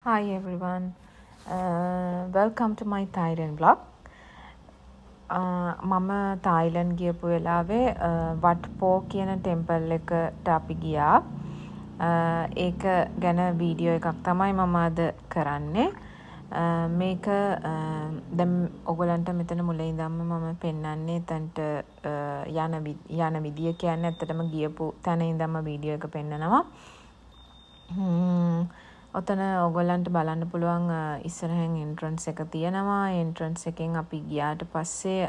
Hi everyone, welcome to my Thailand vlog. මම Thailand ගියපු වෙලාවේ වට්පෝ කියන ටෙම්පල් එකට අපි ගියා. ඒක ගැන වීඩියෝ එකක් තමයි මම අද කරන්නේ. මේක දැන් ඔයගලන්ට මෙතන මුලින් ඉඳන්ම මම පෙන්නන්නේ එතනට යන විදිය කියන්නේ ඇත්තටම ගියපු තැන ඉඳන්ම වීඩියෝ එක පෙන්නනවා. ඔතන ඔයගොල්ලන්ට බලන්න පුළුවන් ඉස්සරහෙන් එන්ට්‍රන්ස් එක තියෙනවා. එන්ට්‍රන්ස් එකෙන් අපි ගියාට පස්සේ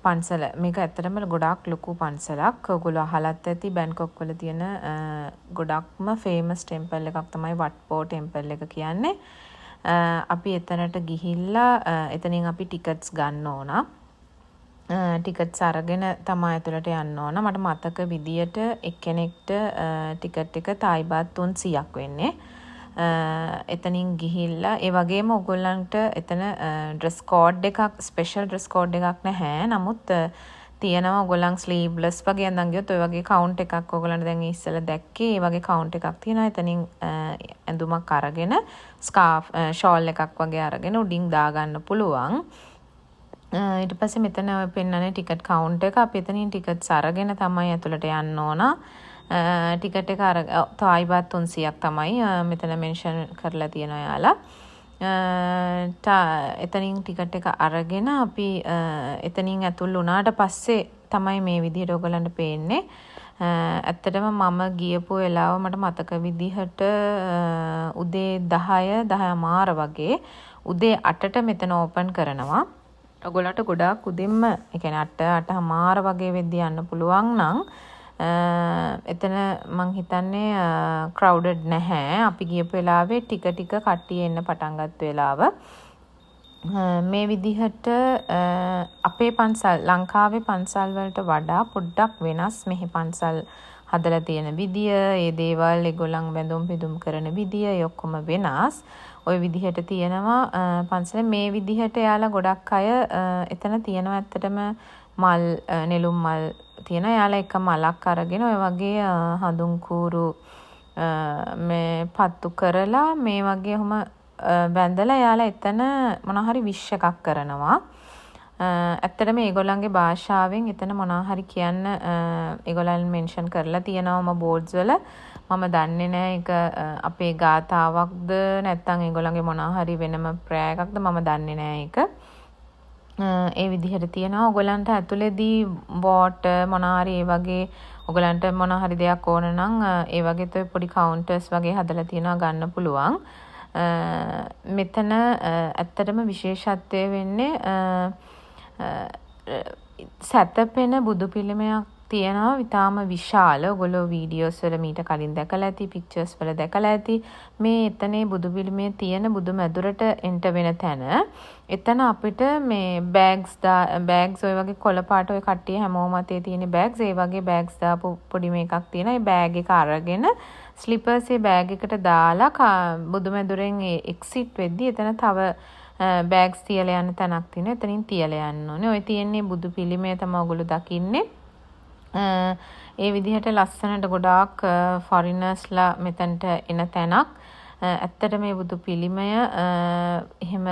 පන්සල මේක ඇත්තටම ගොඩාක් ලොකු පන්සලක්. ඔයගොල්ලෝ අහලත් ඇති බැංකොක් වල තියෙන ගොඩක්ම ෆේමස් ටෙම්පල් එකක් තමයි වට්පෝ ටෙම්පල් එක කියන්නේ. අපි එතනට ගිහිල්ලා එතනින් අපි ටිකට්ස් ගන්න ඕන. ටිකට්ස් අරගෙන තමයි ඇතුළට යන්න ඕන. මට මතක විදියට එක්කෙනෙක්ට ටිකට් එක තායි බාත් 300ක් වෙන්නේ. එතනින් ගිහිල්ලා ඒ වගේම ඔයගොල්ලන්ට එතන ඩ්‍රෙස් කෝඩ් එකක් ස්පෙෂල් ඩ්‍රෙස් කෝඩ් එකක් නැහැ. නමුත් තියෙනවා ඔයගොල්ලන් ස්ලීව්ලස් වගේ අඳන් ගියොත් ඔය වගේ කවුන්ට් එකක් ඔයගොල්ලන්ට දැන් ඉස්සෙල්ලා දැක්කේ. ඒ වගේ කවුන්ට් එකක් තියෙනවා. එතනින් ඇඳුමක් අරගෙන ස්කාර්ෆ් ෂෝල් එකක් වගේ අරගෙන උඩින් දාගන්න පුළුවන්. ඊට පස්සේ මෙතන පෙන්නන්නේ ටිකට් කවුන්ට් එක. අපි එතනින් ටිකට්ස් අරගෙන තමයි ඇතුළට යන්න ඕන. ටිකට් එක තායි බාත් 300ක් තමයි මෙතන මෙන්ෂන් කරලා තියෙනවා යාලා. එතනින් ටිකට් එක අරගෙන අපි එතනින් ඇතුල් වුණාට පස්සේ තමයි මේ විදිහට ඔයගලන්ට පේන්නේ. ඇත්තටම මම ගියපු වෙලාව මට මතක විදිහට උදේ 10:00 වගේ උදේ 8ට මෙතන ඕපන් කරනවා. ඔයගොල්ලන්ට ගොඩාක් උදෙන්ම ඒ කියන්නේ 8:00 වගේ වෙද්දී යන්න පුළුවන් නම් එතන මං හිතන්නේ ක්‍රවුඩඩ් නැහැ. අපි ගියපු වෙලාවේ ටික කට්ටිය එන්න පටන් ගත්ත වෙලාව. මේ විදිහට අපේ පන්සල් ලංකාවේ පන්සල් වලට වඩා පොඩ්ඩක් වෙනස් මෙහි පන්සල් හදලා තියෙන විදිය, ඒ දේවල් ඒගොල්ලන් බැඳුම් පිදුම් කරන විදිය ඒ ඔක්කොම වෙනස්. ওই විදිහට තියෙනවා පන්සල මේ විදිහට යාලා ගොඩක් අය එතන තියෙනවා ඇත්තටම මල් නෙළුම් මල් තියෙන යාලා එක මලක් අරගෙන ඔය වගේ හඳුන් කූරු මේ පත්තු කරලා මේ වගේ ඔහම බැඳලා යාලා එතන මොනවා හරි විශ් එකක් කරනවා. ඇත්තටම මේගොල්ලන්ගේ භාෂාවෙන් එතන මොනවා හරි කියන්න ඒගොල්ලන් මෙන්ෂන් කරලා තියෙනවම බෝඩ්ස් වල. මම දන්නේ නැහැ ඒක අපේ ගාතාවක්ද නැත්නම් ඒගොල්ලන්ගේ මොනවා හරි වෙනම ප්‍රෑ එකක්ද මම දන්නේ නැහැ ඒක. ඒ විදිහට තියෙනවා. ඔයගලන්ට ඇතුලේදී වෝටර් මොනවා හරි ඒ වගේ ඔයගලන්ට මොනවා හරි දෙයක් ඕන නම් ඒ වගේ තොයි පොඩි කවුන්ටර්ස් වගේ හදලා තියෙනවා ගන්න පුළුවන්. මෙතන ඇත්තටම විශේෂත්වය වෙන්නේ සැතපෙන බුදු පිළිමයක් තියෙනවා. ඊටාම විශාල. ඔයගොල්ලෝ වීඩියෝස් වල මීට කලින් දැකලා ඇති, පික්චර්ස් වල දැකලා ඇති. මේ එතනේ බුදු පිළිමේ තියෙන බුදු මැදුරට එන්ට වෙන තැන. එතන අපිට මේ බෑග්ස් ඔය වගේ කොළ පාට ඔය කට්ටිය හැමෝම අතේ තියෙන බෑග්ස් ඒ වගේ බෑග්ස් දාපු පොඩි මේකක් තියෙනවා. ඒ බෑග් එක අරගෙන ස්ලිපර්ස් ඒ බෑග් එකට දාලා බුදු මැදුරෙන් එක්සිට් වෙද්දී එතන තව බෑග්ස් තියලා යන තැනක් තියෙනවා. එතනින් තියලා යන්න ඕනේ. ඔය තියෙන්නේ බුදු පිළිමය තමයි ඔයගොල්ලෝ දකින්නේ. ඒ විදිහට ලස්සනට ගොඩාක් ෆොරිනර්ස්ලා මෙතනට එන තැනක්. ඇත්තට මේ බුදු පිළිමය එහෙම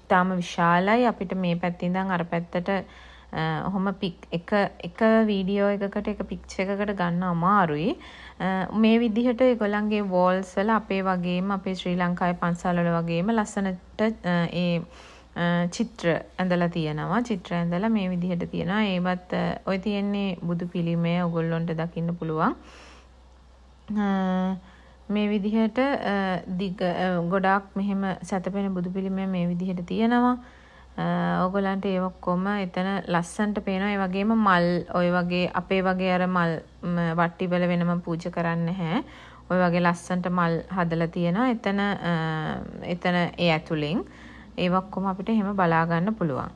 තාම විශාලයි. අපිට මේ පැත්තේ ඉඳන් අර පැත්තට ඔහොම එක වීඩියෝ එකකට එක පික්චර් එකකට ගන්න අමාරුයි. මේ විදිහට ඒගොල්ලන්ගේ වෝල්ස් වල අපේ වගේම අපේ ශ්‍රී ලංකාවේ පන්සල් වල වගේම ලස්සනට ඒ චිත්‍ර ඇඳලා තියෙනවා. චිත්‍ර ඇඳලා මේ විදිහට තියෙනවා. ඒවත් ඔය තියෙන්නේ බුදු පිළිමය ඔයගොල්ලන්ට දකින්න පුළුවන්. මේ විදිහට ගොඩාක් මෙහෙම සැතපෙන බුදු පිළිමය මේ විදිහට තියෙනවා. ඔයගොල්ලන්ට ඒ ඔක්කොම එතන ලස්සන්ට පේනවා. ඒ වගේම මල් ඔය වගේ අපේ වගේ අර මල් වට්ටි වල වෙනම පූජා කරන්නේ නැහැ. ඔය වගේ ලස්සන්ට මල් හදලා තියෙනවා. එතන ඒ ඇතුලෙන් ඒ ඔක්කොම අපිට එහෙම බලා ගන්න පුළුවන්.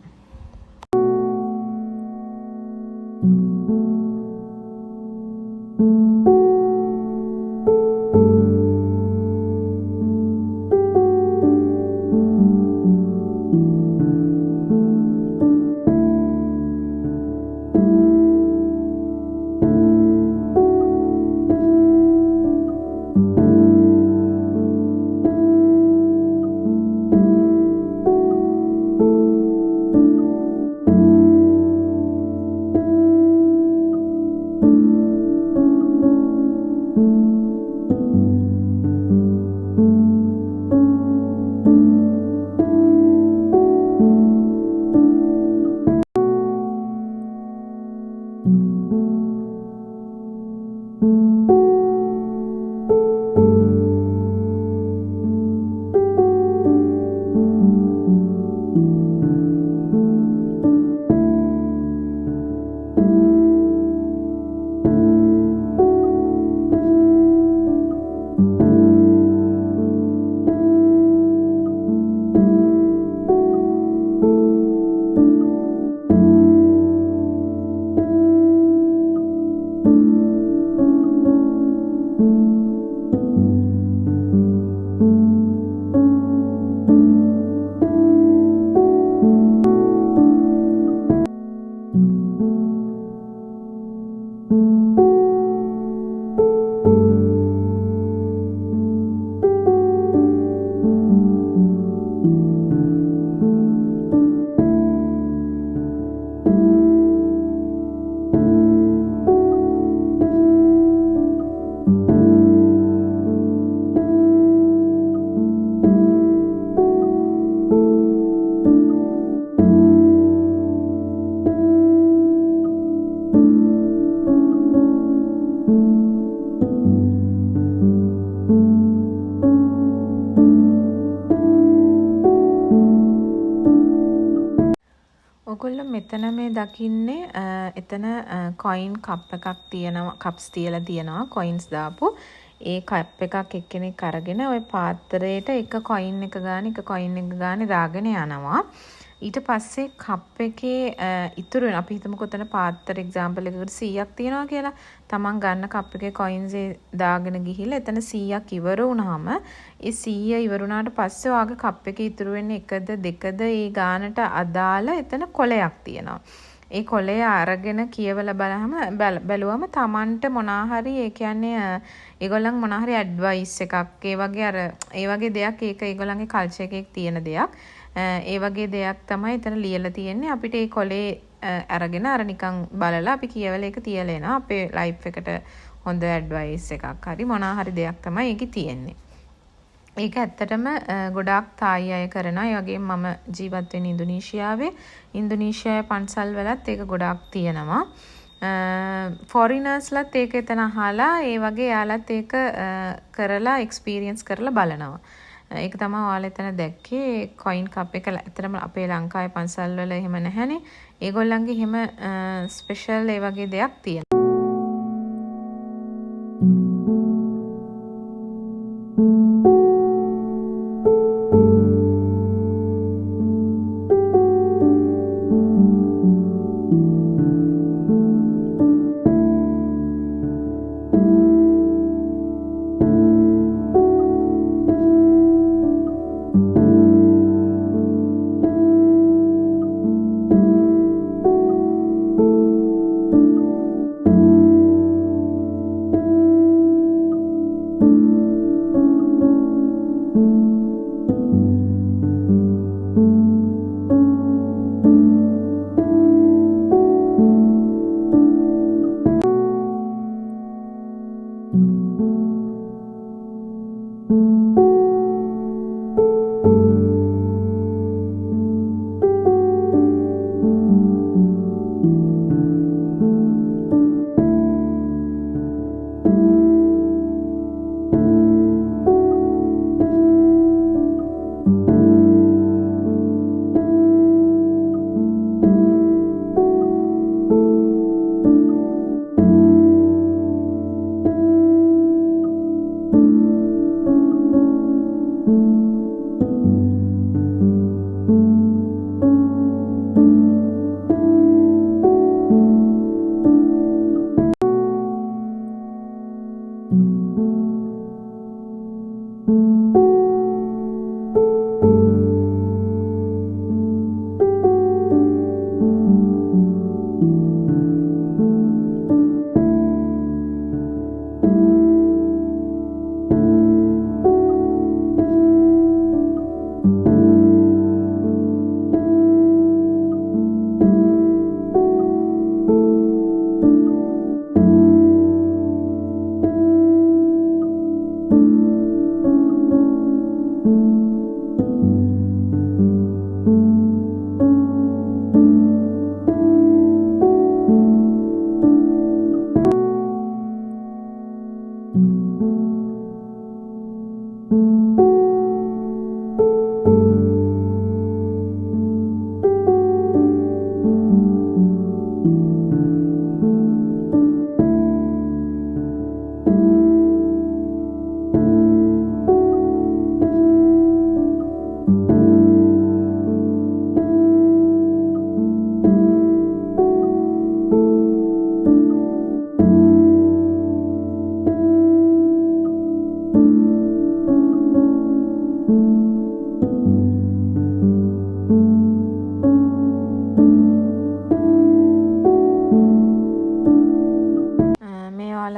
ඔයගොල්ලෝ මෙතන මේ දකින්නේ එතන කොයින් කප් එකක් තියෙනවා, කප්ස් තියලා තියෙනවා කොයින්ස් දාපු. ඒ කප් එකක් එක්කෙනෙක් අරගෙන ওই පාත්‍රයට එක කොයින් එක ගානේ දාගෙන යනවා. ඊට පස්සේ කප් එකේ ඉතුරු වෙන අපි හිතමුකෝ උතන පාත්‍ර එක්සැම්පල් එකකට 100ක් තියෙනවා කියලා. තමන් ගන්න කප් එකේ කොයින්ස් දාගෙන ගිහිල්ලා එතන 100ක් ඉවර වුණාම ඒ 100 ඉවර වුණාට පස්සේ ඔයාගේ කප් එකේ ඉතුරු වෙන්නේ එකද දෙකද ඒ ගානට අදාළ එතන කොලයක් තියෙනවා. ඒ කොලය අරගෙන කියවලා බැලුවම තමන්ට මොනාහරි ඒ කියන්නේ ඒගොල්ලන් මොනාහරි ඇඩ්වයිස් එකක් ඒ වගේ දෙයක් ඒක ඒගොල්ලන්ගේ කල්චර් එකේ තියෙන දෙයක්. ඒ වගේ දෙයක් තමයි එතන ලියලා තියෙන්නේ. අපිට ඒ කොලේ අරගෙන අර නිකන් බලලා අපි කියවලා ඒක තියලා එනවා. අපේ ලයිෆ් එකට හොඳ ඇඩ්වයිස් එකක් හරි මොනා හරි දෙයක් තමයි ඒකේ තියෙන්නේ. ඒක ඇත්තටම ගොඩාක් තායි අය කරනවා. ඒ වගේම මම ජීවත් වෙන්නේ ඉන්දුනීසියාවේ. ඉන්දුනීසියාවේ පන්සල් වලත් ඒක ගොඩාක් තියෙනවා. ෆොරිනර්ස්ලත් ඒක එතන අහලා ඒ වගේ යාලත් ඒක කරලා එක්ස්පීරියන්ස් කරලා බලනවා. ඒක තමයි ඔයාලා එතන දැක්කේ කොයින් කප් එක. ඇත්තටම අපේ ලංකාවේ පන්සල් වල එහෙම නැහැනේ. ඒගොල්ලන්ගේ එහෙම ස්පෙෂල් ඒ වගේ දෙයක් තියෙනවා.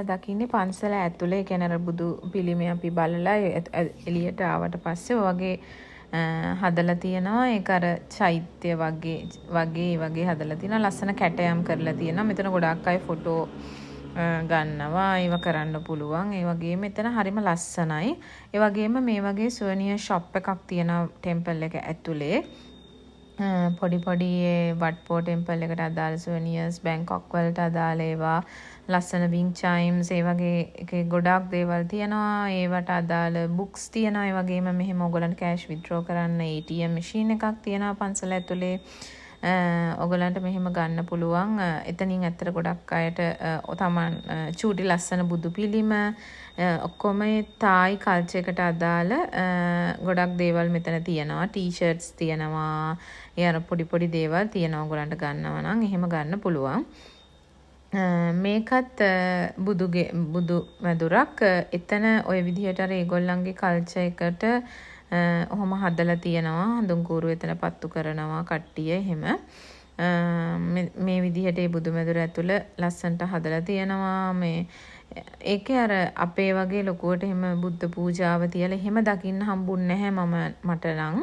දකින්නේ පන්සල ඇතුලේ කියන්නේ බුදු පිළිමය අපි බලලා එළියට ආවට පස්සේ වගේ හදලා තියෙනවා. ඒක අර චෛත්‍ය වගේ හදලා තියෙනවා. ලස්සන කැටයම් කරලා තියෙනවා. මෙතන ගොඩාක් අය ෆොටෝ ගන්නවා. ඒව කරන්න පුළුවන්. ඒ වගේම එතන හරිම ලස්සනයි. ඒ වගේම මේ වගේ සුවනියර් ෂොප් එකක් තියෙනවා ටෙම්පල් එක ඇතුලේ. පොඩි වට්පෝ ටෙම්පල් එකට අදාළ සුවනියර්ස්, බැංකොක් වලට අදාළ ඒවා, ලස්සන වින් චයිම්ස්, ඒ වගේ ගොඩාක් දේවල් තියෙනවා. ඒවට අදාළ බුක්ස් තියෙනවා. ඒ වගේම මෙහෙම ඔයගොල්ලන්ට කෑෂ් විත්ඩ්‍රෝ කරන්න ATM මැෂින් එකක් තියෙනවා පන්සල ඇතුලේ. ඔයගලන්ට මෙහෙම ගන්න පුළුවන්. එතනින් ඇත්තට ගොඩක් අයට තමන් චූටි ලස්සන බුදු පිළිම ඔක්කොම තායි කල්චර් එකට අදාළ ගොඩක් දේවල් මෙතන තියෙනවා. ටී-ෂර්ට්ස් තියෙනවා. ඒ අර පොඩි පොඩි දේවල් තියෙනවා. ඔයගලන්ට ගන්නවා නම් එහෙම ගන්න පුළුවන්. මේකත් බුදු මැදුරක්. එතන ওই විදිහට අර ඒගොල්ලන්ගේ කල්චර් එකට ඔහොම හදලා තියෙනවා. හඳුන් කූරු එතන පත්තු කරනවා කට්ටිය එහෙම. මේ විදිහට මේ බුදු මැදුර ඇතුළ ලස්සනට හදලා තියෙනවා. මේ ඒකේ අර අපේ වගේ ලොකුවට එහෙම බුද්ධ පූජාව තියලා එහෙම දකින්න හම්බුන්නේ නැහැ මට නම්.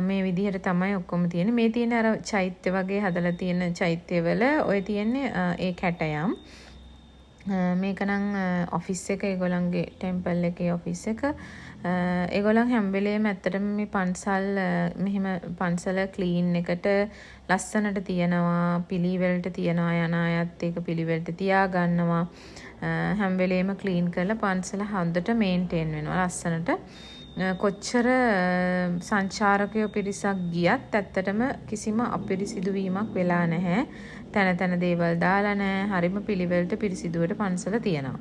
මේ විදිහට තමයි ඔක්කොම තියෙන්නේ. මේ තියෙන අර චෛත්‍ය වගේ හදලා තියෙන චෛත්‍යවල ඔය තියෙන්නේ ඒ කැටයම්. මේක නම් ඔෆිස් එක ඒගොල්ලන්ගේ ටෙම්පල් එකේ ඔෆිස් එක. ඒගොල්ලන් හැම වෙලේම ඇත්තටම මේ පන්සල් මෙහෙම පන්සල ක්ලීන් එකට ලස්සනට තියනවා. පිළිවෙලට තියනවා. යන අයත් ඒක පිළිවෙලට තියා ගන්නවා. හැම වෙලේම ක්ලීන් කරලා පන්සල හොඳට මේන්ටේන් වෙනවා ලස්සනට. කොච්චර සංචාරකයෝ පිරිසක් ගියත් ඇත්තටම කිසිම අපිරිසිදු වීමක් වෙලා නැහැ. තන තන දේවල් දාලා නැහැ. හරිම පිළිවෙලට පිරිසිදුවට පන්සල තියෙනවා.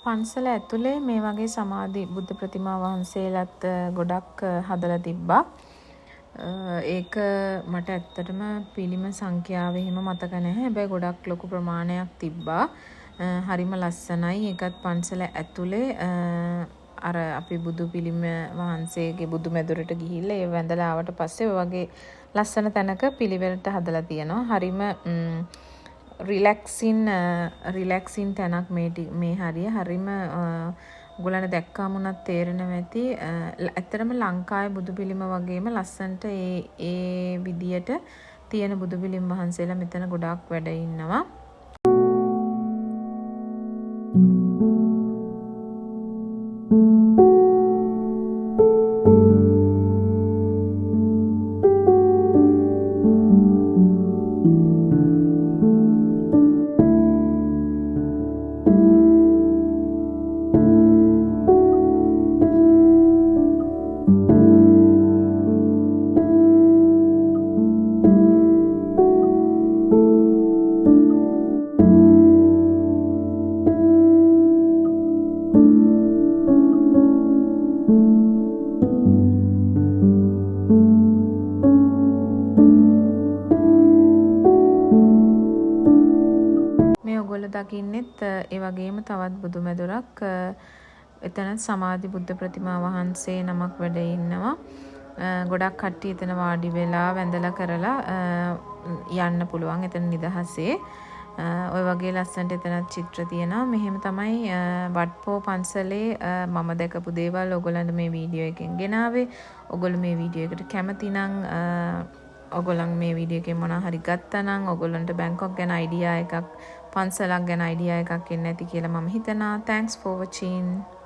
පන්සල ඇතුලේ මේ වගේ සමාධි බුද්ධ ප්‍රතිමා වහන්සේලාත් ගොඩක් හදලා තිබ්බා. ඒක මට ඇත්තටම පිළිම සංඛ්‍යාව එහෙම මතක නැහැ. හැබැයි ගොඩක් ලොකු ප්‍රමාණයක් තිබ්බා. හරිම ලස්සනයි. ඒකත් පන්සල ඇතුලේ අර අපි බුදු පිළිම වහන්සේගේ බුදු මැදුරට ගිහිල්ලා ඒ වැඳලා ආවට පස්සේ ඔය වගේ ලස්සන තැනක පිළිවෙලට හදලා තියෙනවා. හරිම රිලැක්සින් තැනක් මේ හරිය. හරිම ඔයගොල්ලන්ට දැක්කාම උනත් තේරෙනවා ඇති. ඇත්තටම ලංකාවේ බුදු පිළිම වගේම ලස්සනට ඒ විදියට තියෙන බුදු පිළිම වහන්සේලා මෙතන ගොඩාක් වැඩ ඉන්නවා. ඒ වගේම තවත් බුදුමැදුරක් එතන සමාධි බුද්ධ ප්‍රතිමා වහන්සේ නමක් වැඩ ඉන්නවා. ගොඩක් කට්ටිය එතන වාඩි වෙලා වැඳලා කරලා යන්න පුළුවන් එතන නිදහසේ. ඔය වගේ ලස්සනට එතනත් චිත්‍ර තියෙනවා. මෙහෙම තමයි වට්පෝ පන්සලේ මම දැකපු දේවල් ඔයගොල්ලන්ට මේ වීඩියෝ එකෙන් ගෙනාවේ. ඔයගොල්ලෝ මේ වීඩියෝ එකට කැමති නම් ඔයගොල්ලන් මේ වීඩියෝ එකෙන් මොනවා හරි ගත්තා නම් ඔයගොල්ලන්ට බැංකොක් ගැන අයිඩියා එකක් පන්සලක් ගැන අයිඩියා එකක් එන්න ඇති කියලා මම හිතනවා. Thanks for watching.